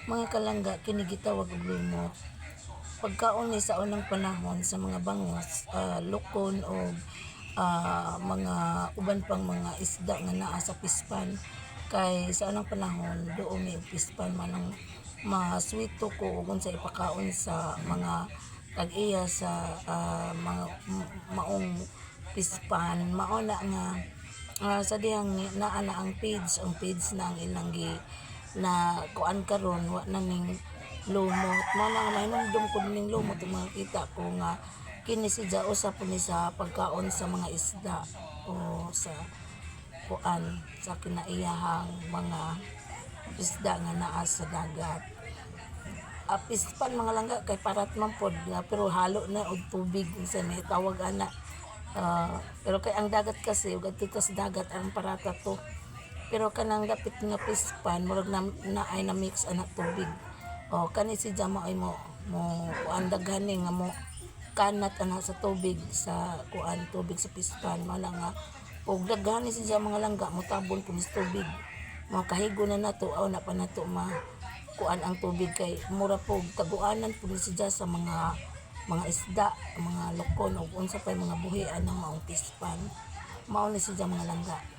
Mga kalangga kini gitawag og lumot. Pagkaon ni sa unang panahon sa mga bangos, lukon o mga uban pang mga isda nga naa sa pispan. Kay sa unang panahon doon may pispan manang maswito ko ug unsa ipakaon sa mga tag-iya sa mga maong pispan. Mao na nga sa dihang naa na ang page na ang ilang na kuan karon wa na ning lumot mo na mainumdum ko ning lumot makita ko nga kini si usa po ni sa pagkaon sa mga isda o sa kuan sa kinaiyahang mga isda nga naa sa dagat. Pispan mga langga kay parat man pod nga pero halo na og tubig unsa may tawag ana. Pero kay ang dagat kasi ug adto sa dagat ang parata to. Pero kanang dapit nga pispan murag na ay na mix ana tubig. Kani si jama ay mo kuan daghani nga mo kanat ana sa tubig sa kuan tubig sa pispan mala nga ug daghani si mga langga mo tabon kun sa tubig. Mga kahigo na nato aw na pa nato kuan ang tubig kay mura po taguanan pud siya sa mga isda, mga lokon ug unsa pa mga buhian ng maong pispan. Mao ni siya mga langga.